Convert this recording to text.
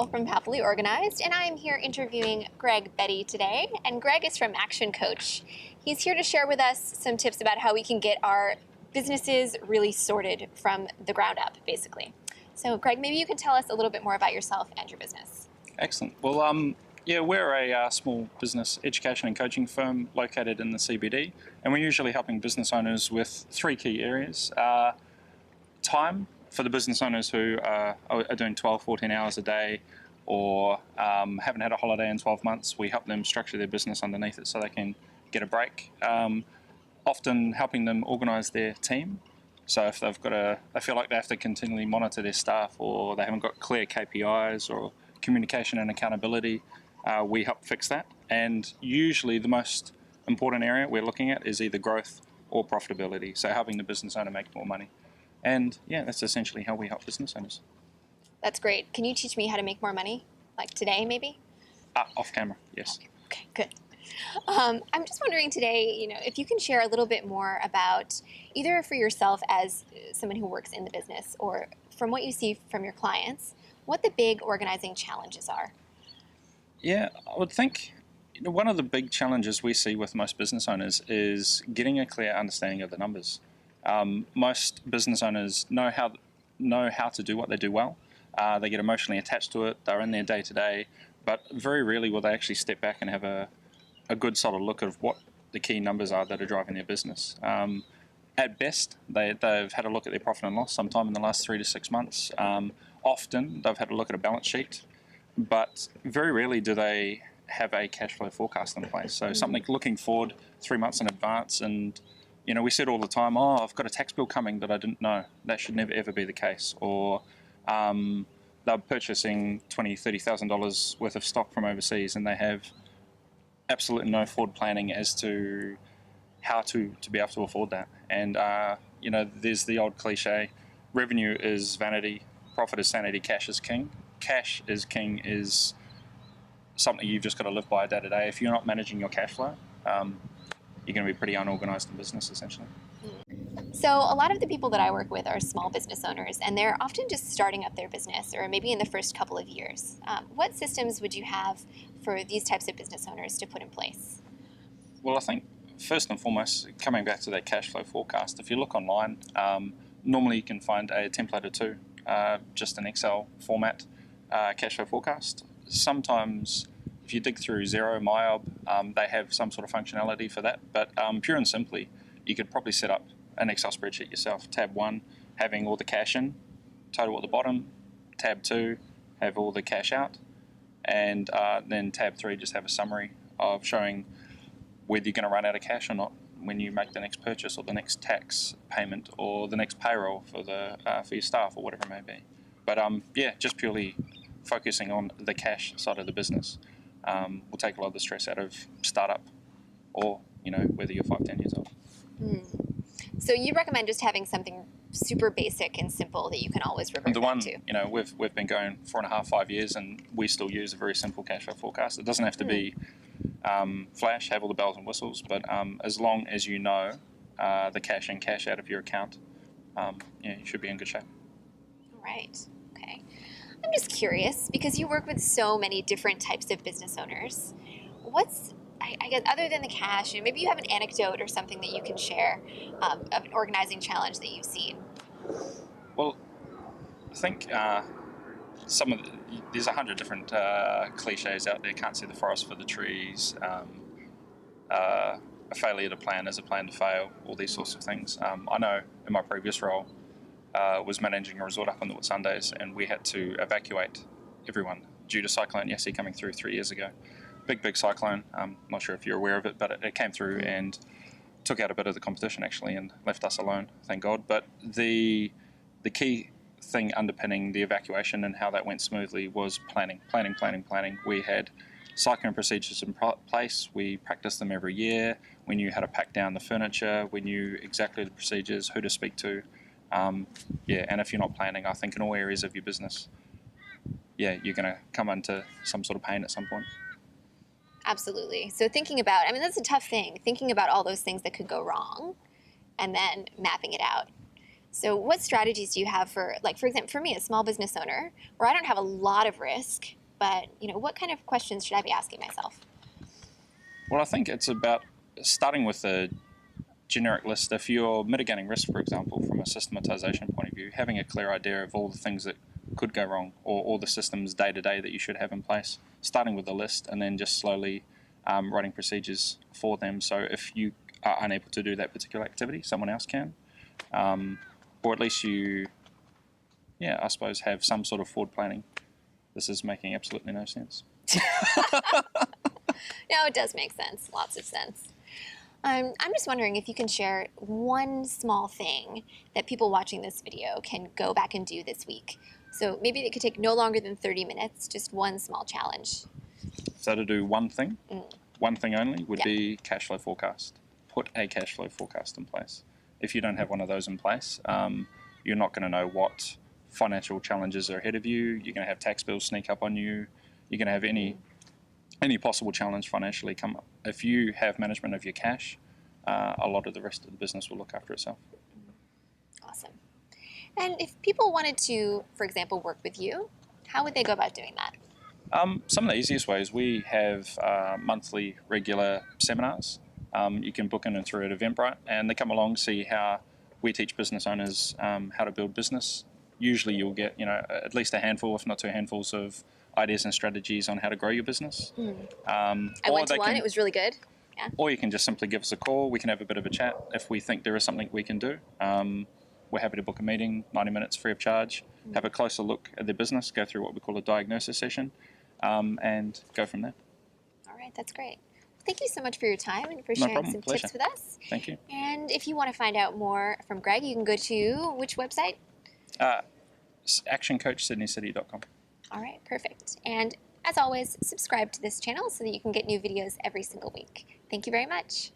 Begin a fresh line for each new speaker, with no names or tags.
from Happily Organized, and I am here interviewing Greg Betty today. And Greg is from ActionCOACH. He's here to share with us some tips about how we can get our businesses really sorted from the ground up, basically. So Greg, maybe you can tell us a little bit more about yourself and your business.
Excellent. Well, we're a small business education and coaching firm located in the CBD, and we're usually helping business owners with three key areas. Time, for the business owners who are doing 12, 14 hours a day or haven't had a holiday in 12 months, we help them structure their business underneath it so they can get a break. Often helping them organise their team. So if they've they feel like they have to continually monitor their staff, or they haven't got clear KPIs or communication and accountability, we help fix that. And usually the most important area we're looking at is either growth or profitability. So helping the business owner make more money. And yeah, that's essentially how we help business owners.
That's great. Can you teach me how to make more money? Like today, maybe?
Off camera, yes.
Okay, good. I'm just wondering today, if you can share a little bit more about either for yourself as someone who works in the business or from what you see from your clients, what the big organizing challenges are.
Yeah, I would think one of the big challenges we see with most business owners is getting a clear understanding of the numbers. Most business owners know how to do what they do well. They get emotionally attached to it. They're in their day to day, but very rarely will they actually step back and have a good solid look at what the key numbers are that are driving their business. At best, they've had a look at their profit and loss sometime in the last 3 to 6 months. Often they've had a look at a balance sheet, but very rarely do they have a cash flow forecast in place. So something looking forward 3 months in advance, and we said all the time, I've got a tax bill coming that I didn't know. That should never ever be the case. Or they're purchasing $20,000, $30,000 worth of stock from overseas, and they have absolutely no forward planning as to how to be able to afford that. And there's the old cliche: revenue is vanity, profit is sanity, cash is king. Cash is king is something you've just got to live by day to day. If you're not managing your cash flow, you're going to be pretty unorganized in business, essentially.
So a lot of the people that I work with are small business owners, and they're often just starting up their business, or maybe in the first couple of years. What systems would you have for these types of business owners to put in place?
Well, I think first and foremost, coming back to that cash flow forecast, if you look online, normally you can find a template or two, just an Excel format cash flow forecast. Sometimes if you dig through Xero, MyOb, they have some sort of functionality for that, but pure and simply, you could probably set up an Excel spreadsheet yourself. Tab 1, having all the cash in, total at the bottom. Tab 2, have all the cash out. And then tab 3, just have a summary of showing whether you're going to run out of cash or not when you make the next purchase or the next tax payment or the next payroll for your staff or whatever it may be. But just purely focusing on the cash side of the business will take a lot of the stress out of startup or whether you're 5, 10 years old.
So you recommend just having something super basic and simple that you can always revert back to.
We've been going 4.5, 5 years, and we still use a very simple cash flow forecast. It doesn't have to be flash, have all the bells and whistles, but as long as you know the cash in, cash out of your account, you should be in good shape.
Right. Okay. I'm just curious, because you work with so many different types of business owners. I guess, other than the cash, maybe you have an anecdote or something that you can share of an organizing challenge that you've seen.
Well, I think there's 100 different cliches out there. Can't see the forest for the trees. A failure to plan is a plan to fail. All these sorts of things. I know in my previous role, was managing a resort up on the Whitsundays, and we had to evacuate everyone due to Cyclone Yassi coming through 3 years ago. Big cyclone. I'm not sure if you're aware of it, but it came through and took out a bit of the competition actually and left us alone, thank God. But the key thing underpinning the evacuation and how that went smoothly was planning. We had cyclone procedures in place. We practiced them every year. We knew how to pack down the furniture. We knew exactly the procedures, who to speak to. And if you're not planning, I think in all areas of your business, you're going to come into some sort of pain at some point.
Absolutely. So thinking about, that's a tough thing, thinking about all those things that could go wrong and then mapping it out. So what strategies do you have for example, for me, a small business owner, where I don't have a lot of risk, but what kind of questions should I be asking myself?
Well, I think it's about starting with a generic list. If you're mitigating risk, for example, from a systematization point of view, having a clear idea of all the things that could go wrong, or all the systems day to day that you should have in place, starting with the list and then just slowly writing procedures for them. So if you are unable to do that particular activity, someone else can, or at least you, I suppose, have some sort of forward planning. This is making absolutely no sense.
No, it does make sense. Lots of sense. I'm just wondering if you can share one small thing that people watching this video can go back and do this week. So maybe it could take no longer than 30 minutes, just one small challenge.
So to do one thing only, would be cash flow forecast. Put a cash flow forecast in place. If you don't have one of those in place, you're not going to know what financial challenges are ahead of you. You're going to have tax bills sneak up on you. You're going to have any possible challenge financially come up. If you have management of your cash, a lot of the rest of the business will look after itself.
Awesome. And if people wanted to, for example, work with you, how would they go about doing that?
Some of the easiest ways, we have monthly regular seminars. You can book in and through at Eventbrite, and they come along, see how we teach business owners how to build business. Usually you'll get at least a handful, if not two handfuls, of ideas and strategies on how to grow your business.
I went to one. It was really good. Yeah.
Or you can just simply give us a call. We can have a bit of a chat if we think there is something we can do. We're happy to book a meeting, 90 minutes free of charge, have a closer look at their business, go through what we call a diagnosis session, and go from there.
All right, that's great. Thank you so much for your time and for sharing some tips with us.
Thank you.
And if you want to find out more from Greg, you can go to which website?
ActionCOACHSydneyCity.com.
All right, perfect. And as always, subscribe to this channel so that you can get new videos every single week. Thank you very much.